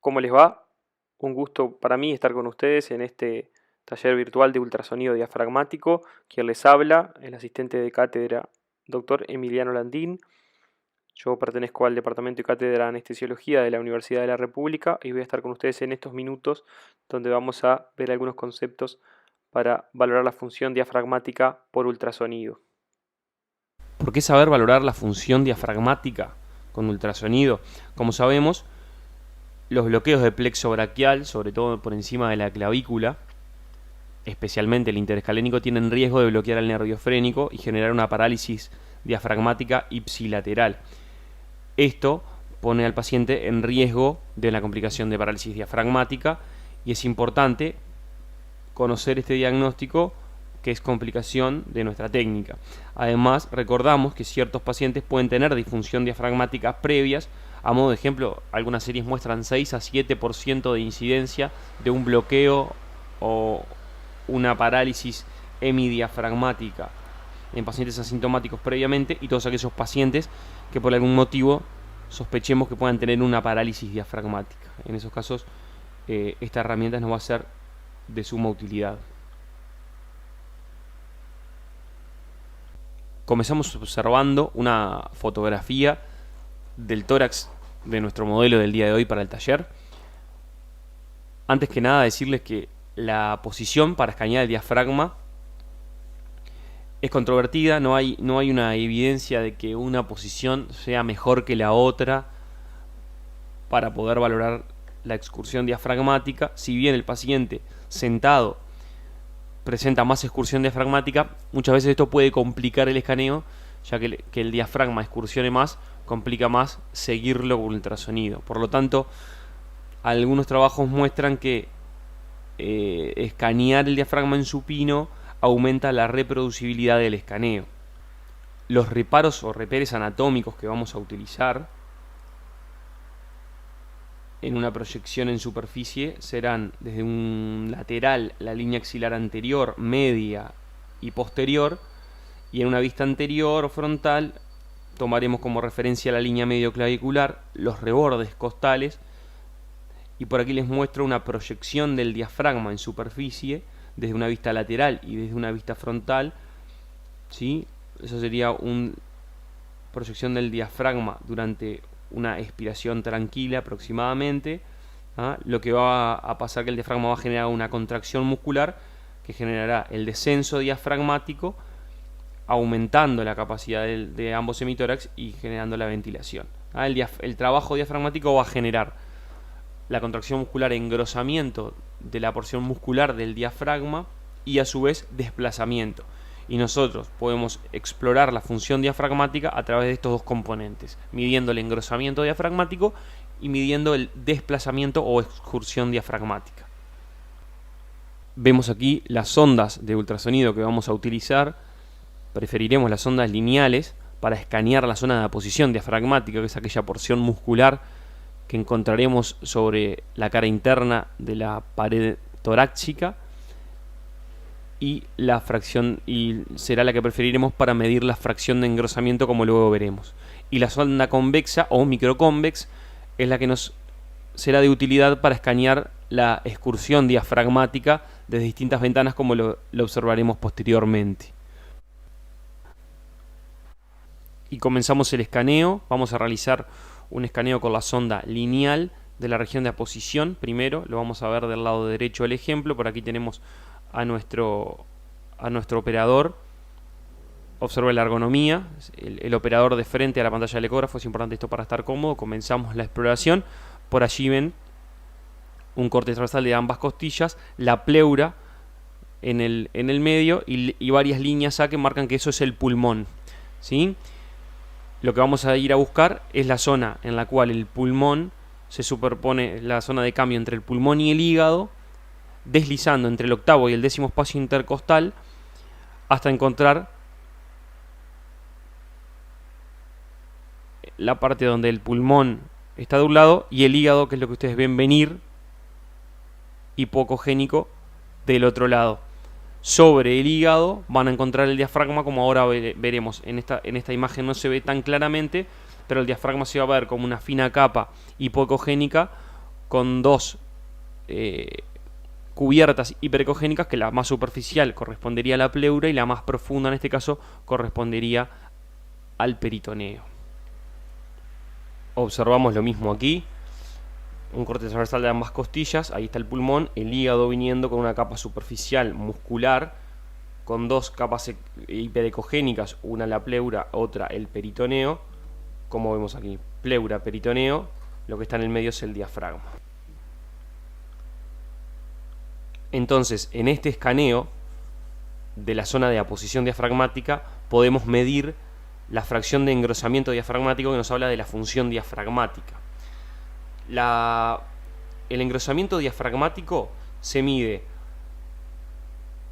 ¿Cómo les va? Un gusto para mí estar con ustedes en este taller virtual de ultrasonido diafragmático. Quien les habla, el asistente de cátedra, doctor Emiliano Landín. Yo pertenezco al Departamento de Cátedra de Anestesiología de la Universidad de la República y voy a estar con ustedes en estos minutos donde vamos a ver algunos conceptos para valorar la función diafragmática por ultrasonido. ¿Por qué saber valorar la función diafragmática con ultrasonido? Como sabemos, los bloqueos de plexo braquial, sobre todo por encima de la clavícula, especialmente el interescalénico, tienen riesgo de bloquear el nervio frénico y generar una parálisis diafragmática ipsilateral. Esto pone al paciente en riesgo de la complicación de parálisis diafragmática y es importante conocer este diagnóstico, que es complicación de nuestra técnica. Además, recordamos que ciertos pacientes pueden tener disfunción diafragmática previas. A modo de ejemplo, algunas series muestran 6 a 7% de incidencia de un bloqueo o una parálisis hemidiafragmática en pacientes asintomáticos previamente, y todos aquellos pacientes que por algún motivo sospechemos que puedan tener una parálisis diafragmática. En esos casos, esta herramienta nos va a ser de suma utilidad. Comenzamos observando una fotografía del tórax de nuestro modelo del día de hoy para el taller. Antes que nada, decirles que la posición para escanear el diafragma es controvertida. No hay una evidencia de que una posición sea mejor que la otra para poder valorar la excursión diafragmática. Si bien el paciente sentado presenta más excursión diafragmática, muchas veces esto puede complicar el escaneo, ya que el diafragma excursione más, complica más seguirlo con ultrasonido. Por lo tanto, algunos trabajos muestran que escanear el diafragma en supino aumenta la reproducibilidad del escaneo. Los reparos o reperes anatómicos que vamos a utilizar en una proyección en superficie serán desde un lateral la línea axilar anterior, media y posterior, y en una vista anterior o frontal tomaremos como referencia la línea medioclavicular, los rebordes costales, y por aquí les muestro una proyección del diafragma en superficie desde una vista lateral y desde una vista frontal, ¿sí? Eso sería una proyección del diafragma durante una expiración tranquila aproximadamente. Lo que va a pasar que el diafragma va a generar una contracción muscular que generará el descenso diafragmático, aumentando la capacidad de ambos hemitórax y generando la ventilación. El trabajo diafragmático va a generar la contracción muscular, engrosamiento de la porción muscular del diafragma y a su vez desplazamiento. Y nosotros podemos explorar la función diafragmática a través de estos dos componentes, midiendo el engrosamiento diafragmático y midiendo el desplazamiento o excursión diafragmática. Vemos aquí las ondas de ultrasonido que vamos a utilizar. Preferiremos las ondas lineales para escanear la zona de posición diafragmática, que es aquella porción muscular que encontraremos sobre la cara interna de la pared torácica, y la fracción, y será la que preferiremos para medir la fracción de engrosamiento, como luego veremos. Y la sonda convexa o microconvex es la que nos será de utilidad para escanear la excursión diafragmática desde distintas ventanas, como lo observaremos posteriormente. Y comenzamos el escaneo. Vamos a realizar un escaneo con la sonda lineal de la región de aposición. Primero lo vamos a ver del lado derecho del ejemplo. Por aquí tenemos a nuestro operador. Observe la ergonomía, el operador de frente a la pantalla del ecógrafo. Es importante esto para estar cómodo. Comenzamos la exploración. Por allí ven un corte transversal de ambas costillas, la pleura en el medio y varias líneas A que marcan que eso es el pulmón, ¿sí? Lo que vamos a ir a buscar es la zona en la cual el pulmón se superpone, la zona de cambio entre el pulmón y el hígado, deslizando entre el octavo y el 10º espacio intercostal hasta encontrar la parte donde el pulmón está de un lado y el hígado, que es lo que ustedes ven venir, hipocogénico, del otro lado. Sobre el hígado van a encontrar el diafragma, como ahora veremos. En esta imagen no se ve tan claramente, pero el diafragma se va a ver como una fina capa hipocogénica con dos cubiertas hiperecogénicas, que la más superficial correspondería a la pleura y la más profunda en este caso correspondería al peritoneo. Observamos lo mismo aquí, un corte transversal de ambas costillas, ahí está el pulmón, el hígado viniendo con una capa superficial muscular, con dos capas hiperecogénicas, una la pleura, otra el peritoneo, como vemos aquí, pleura, peritoneo, lo que está en el medio es el diafragma. Entonces, en este escaneo de la zona de aposición diafragmática podemos medir la fracción de engrosamiento diafragmático, que nos habla de la función diafragmática. El engrosamiento diafragmático se mide.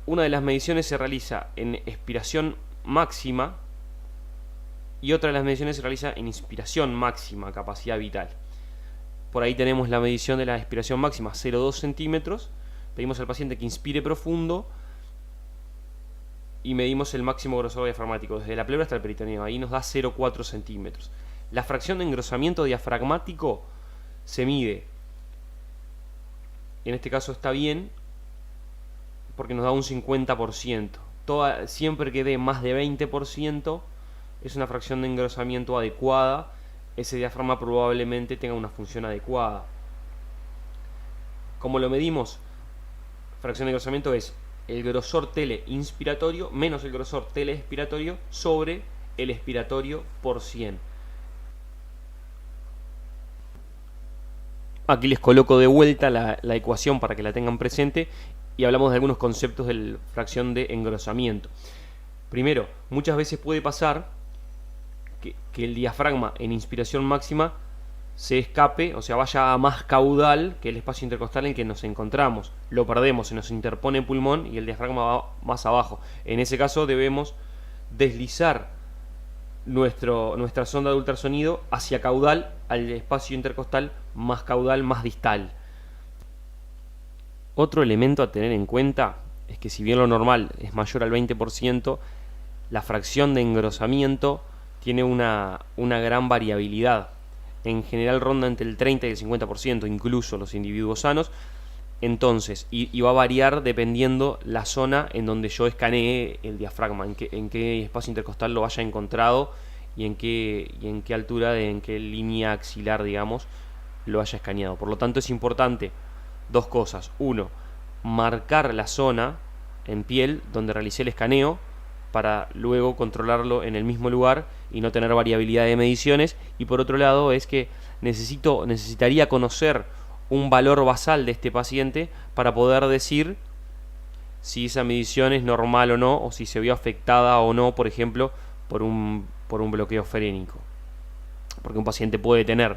Una de las mediciones se realiza en expiración máxima y otra de las mediciones se realiza en inspiración máxima, capacidad vital. Por ahí tenemos la medición de la expiración máxima, 0,2 centímetros. Pedimos al paciente que inspire profundo y medimos el máximo grosor diafragmático, desde la pleura hasta el peritoneo. Ahí nos da 0,4 centímetros. La fracción de engrosamiento diafragmático se mide. En este caso está bien, porque nos da un 50%. Siempre que dé más de 20%, es una fracción de engrosamiento adecuada. Ese diafragma probablemente tenga una función adecuada. ¿Cómo lo medimos? Fracción de engrosamiento es el grosor tele inspiratorio menos el grosor tele expiratorio sobre el expiratorio por 100. Aquí les coloco de vuelta la ecuación para que la tengan presente y hablamos de algunos conceptos de la fracción de engrosamiento. Primero, muchas veces puede pasar que el diafragma en inspiración máxima se escape, o sea, vaya a más caudal que el espacio intercostal en el que nos encontramos. Lo perdemos, se nos interpone el pulmón y el diafragma va más abajo. En ese caso debemos deslizar nuestra sonda de ultrasonido hacia caudal, al espacio intercostal más caudal, más distal. Otro elemento a tener en cuenta es que si bien lo normal es mayor al 20%, la fracción de engrosamiento tiene una gran variabilidad. En general ronda entre el 30 y el 50%, incluso los individuos sanos. Entonces, y va a variar dependiendo la zona en donde yo escaneé el diafragma, en qué espacio intercostal lo haya encontrado y en qué altura, en qué línea axilar, digamos, lo haya escaneado. Por lo tanto, es importante dos cosas. Uno, marcar la zona en piel donde realicé el escaneo, para luego controlarlo en el mismo lugar y no tener variabilidad de mediciones. Y por otro lado es que necesitaría conocer un valor basal de este paciente para poder decir si esa medición es normal o no, o si se vio afectada o no, por ejemplo, por un bloqueo frénico. Porque un paciente puede tener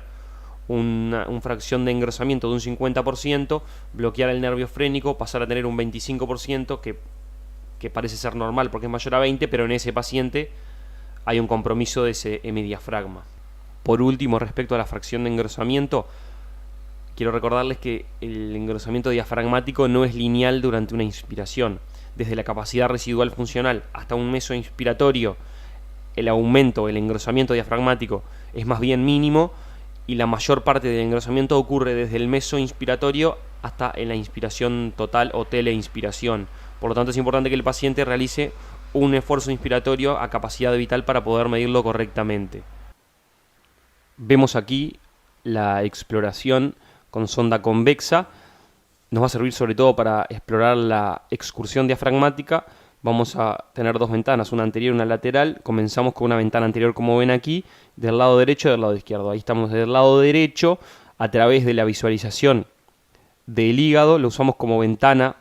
una fracción de engrosamiento de un 50%, bloquear el nervio frénico, pasar a tener un 25%, que parece ser normal porque es mayor a 20, pero en ese paciente hay un compromiso de ese hemidiafragma. Por último, respecto a la fracción de engrosamiento, quiero recordarles que el engrosamiento diafragmático no es lineal durante una inspiración. Desde la capacidad residual funcional hasta un mesoinspiratorio, el aumento, el engrosamiento diafragmático es más bien mínimo, y la mayor parte del engrosamiento ocurre desde el mesoinspiratorio hasta en la inspiración total o teleinspiración. Por lo tanto, es importante que el paciente realice un esfuerzo inspiratorio a capacidad vital para poder medirlo correctamente. Vemos aquí la exploración con sonda convexa. Nos va a servir sobre todo para explorar la excursión diafragmática. Vamos a tener dos ventanas, una anterior y una lateral. Comenzamos con una ventana anterior, como ven aquí, del lado derecho y del lado izquierdo. Ahí estamos del lado derecho, a través de la visualización del hígado, lo usamos como ventana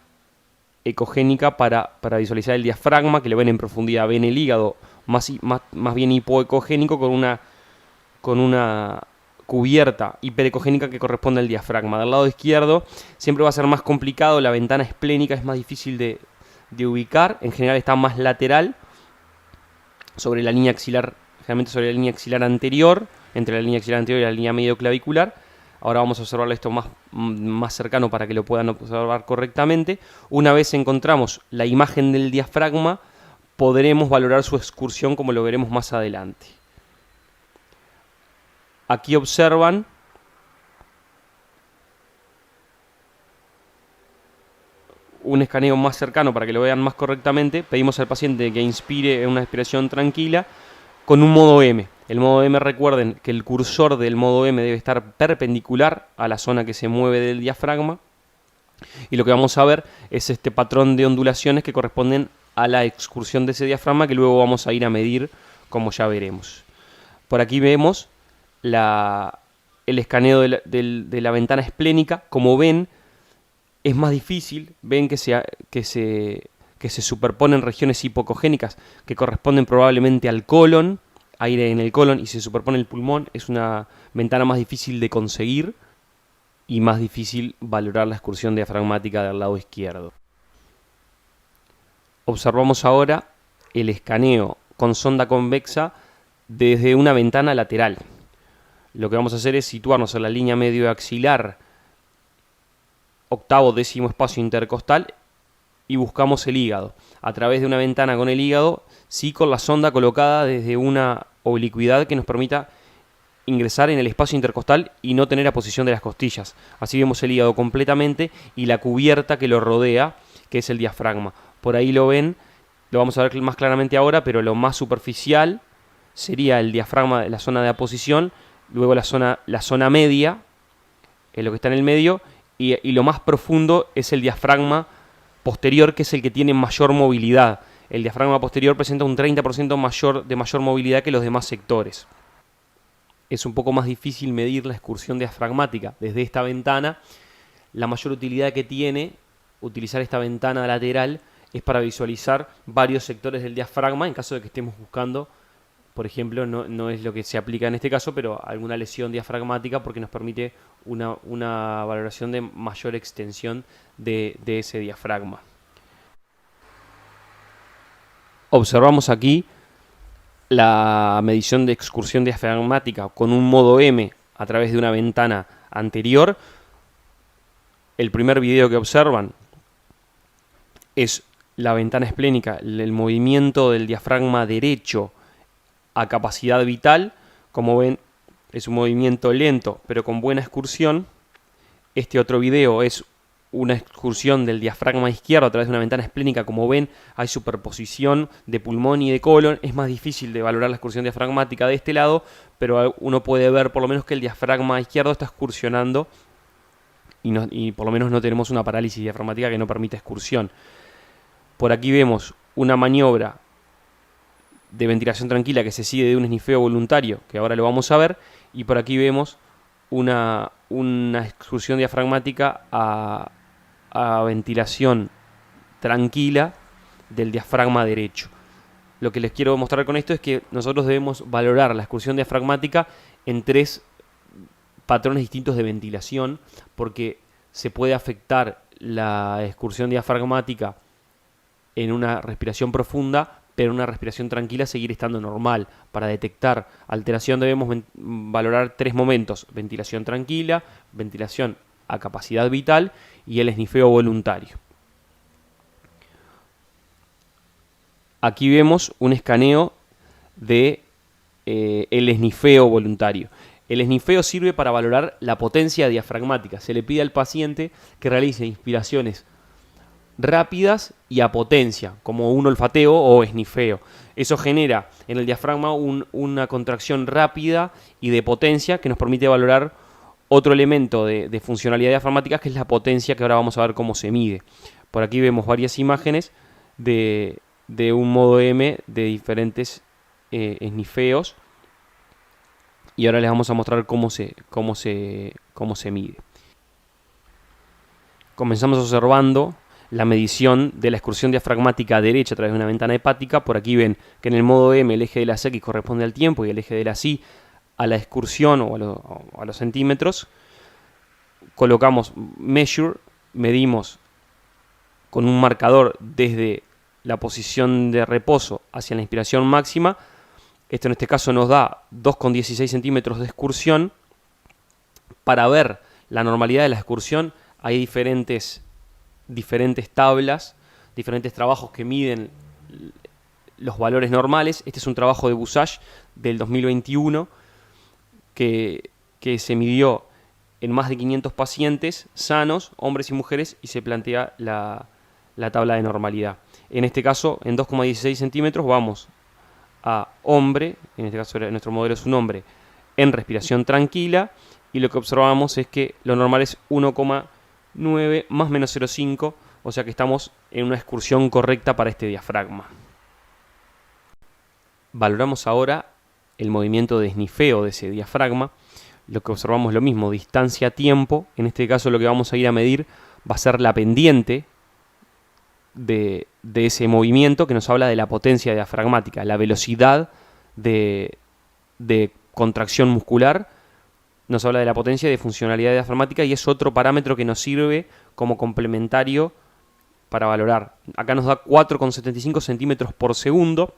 ecogénica para visualizar el diafragma, que lo ven en profundidad. Ven el hígado más bien hipoecogénico con una cubierta hiperecogénica que corresponde al diafragma. Del lado izquierdo siempre va a ser más complicado, la ventana esplénica es más difícil de ubicar, en general está más lateral, sobre la línea axilar, generalmente sobre la línea axilar anterior, entre la línea axilar anterior y la línea medio clavicular. Ahora vamos a observar esto más cercano para que lo puedan observar correctamente. Una vez encontramos la imagen del diafragma, podremos valorar su excursión, como lo veremos más adelante. Aquí observan un escaneo más cercano para que lo vean más correctamente, pedimos al paciente que inspire una expiración tranquila con un modo M. El modo M, recuerden que el cursor del modo M debe estar perpendicular a la zona que se mueve del diafragma. Y lo que vamos a ver es este patrón de ondulaciones que corresponden a la excursión de ese diafragma, que luego vamos a ir a medir, como ya veremos. Por aquí vemos el escaneo de la ventana esplénica. Como ven, es más difícil. Ven que se superponen regiones hipocogénicas que corresponden probablemente al colon, aire en el colon, y se superpone el pulmón. Es una ventana más difícil de conseguir y más difícil valorar la excursión diafragmática del lado izquierdo. Observamos ahora el escaneo con sonda convexa desde una ventana lateral. Lo que vamos a hacer es situarnos en la línea medio axilar, octavo décimo espacio intercostal, y buscamos el hígado. A través de una ventana con el hígado, sí, con la sonda colocada desde una oblicuidad que nos permita ingresar en el espacio intercostal y no tener aposición de las costillas. Así vemos el hígado completamente y la cubierta que lo rodea, que es el diafragma. Por ahí lo ven, lo vamos a ver más claramente ahora, pero lo más superficial sería el diafragma, la zona de aposición, luego la zona media, lo que está en el medio, y lo más profundo es el diafragma posterior, que es el que tiene mayor movilidad. El diafragma posterior presenta un 30% de mayor movilidad que los demás sectores. Es un poco más difícil medir la excursión diafragmática desde esta ventana. La mayor utilidad que tiene utilizar esta ventana lateral es para visualizar varios sectores del diafragma en caso de que estemos buscando, por ejemplo, no es lo que se aplica en este caso, pero alguna lesión diafragmática, porque nos permite una valoración de mayor extensión de ese diafragma. Observamos aquí la medición de excursión diafragmática con un modo M a través de una ventana anterior. El primer video que observan es la ventana esplénica, el movimiento del diafragma derecho a capacidad vital. Como ven, es un movimiento lento pero con buena excursión. Este otro video es una excursión del diafragma izquierdo a través de una ventana esplénica. Como ven, hay superposición de pulmón y de colon. Es más difícil de valorar la excursión diafragmática de este lado, pero uno puede ver por lo menos que el diafragma izquierdo está excursionando y por lo menos no tenemos una parálisis diafragmática que no permita excursión. Por aquí vemos una maniobra de ventilación tranquila que se sigue de un esnifeo voluntario, que ahora lo vamos a ver, y por aquí vemos una excursión diafragmática a ventilación tranquila del diafragma derecho. Lo que les quiero mostrar con esto es que nosotros debemos valorar la excursión diafragmática en 3 patrones distintos de ventilación, porque se puede afectar la excursión diafragmática en una respiración profunda, pero en una respiración tranquila seguir estando normal. Para detectar alteración debemos valorar 3 momentos: ventilación tranquila, ventilación a capacidad vital y el esnifeo voluntario. Aquí vemos un escaneo de el esnifeo voluntario. El esnifeo sirve para valorar la potencia diafragmática. Se le pide al paciente que realice inspiraciones rápidas y a potencia, como un olfateo o esnifeo. Eso genera en el diafragma una contracción rápida y de potencia que nos permite valorar otro elemento de funcionalidad diafragmática, que es la potencia, que ahora vamos a ver cómo se mide. Por aquí vemos varias imágenes de un modo M de diferentes esnifeos, y ahora les vamos a mostrar cómo se mide. Comenzamos observando la medición de la excursión diafragmática derecha a través de una ventana hepática. Por aquí ven que en el modo M el eje de las X corresponde al tiempo y el eje de las Y a la excursión o a los centímetros. Colocamos measure, medimos con un marcador desde la posición de reposo hacia la inspiración máxima. Esto en este caso nos da 2,16 centímetros de excursión. Para ver la normalidad de la excursión hay diferentes tablas, diferentes trabajos que miden los valores normales. Este es un trabajo de Busage del 2021 que se midió en más de 500 pacientes sanos, hombres y mujeres, y se plantea la la tabla de normalidad. En este caso, en 2,16 centímetros vamos a hombre, en este caso nuestro modelo es un hombre, en respiración tranquila, y lo que observamos es que lo normal es 1,9 más menos 0,5, o sea que estamos en una excursión correcta para este diafragma. Valoramos ahora el movimiento de esnifeo de ese diafragma. Lo que observamos es lo mismo, distancia-tiempo. En este caso lo que vamos a ir a medir va a ser la pendiente de ese movimiento, que nos habla de la potencia diafragmática, la velocidad de contracción muscular, nos habla de la potencia y de funcionalidad diafragmática, y es otro parámetro que nos sirve como complementario para valorar. Acá nos da 4,75 centímetros por segundo.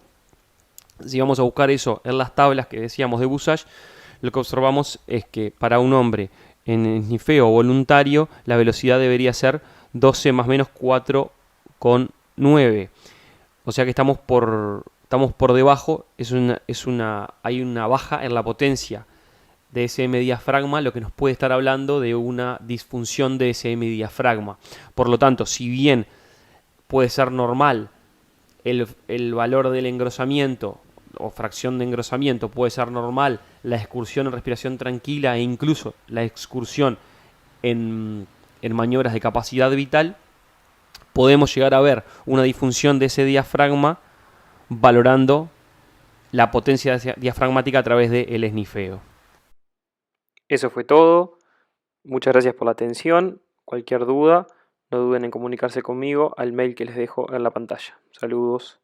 Si vamos a buscar eso en las tablas que decíamos de Busage, lo que observamos es que para un hombre en esnifeo voluntario la velocidad debería ser 12 más menos 4,9. O sea que estamos por debajo, hay una baja en la potencia de SM diafragma, lo que nos puede estar hablando de una disfunción de SM diafragma. Por lo tanto, si bien puede ser normal el valor del engrosamiento o fracción de engrosamiento, puede ser normal la excursión en respiración tranquila e incluso la excursión en maniobras de capacidad vital, podemos llegar a ver una disfunción de ese diafragma valorando la potencia diafragmática a través del esnifeo. Eso fue todo. Muchas gracias por la atención. Cualquier duda, no duden en comunicarse conmigo al mail que les dejo en la pantalla. Saludos.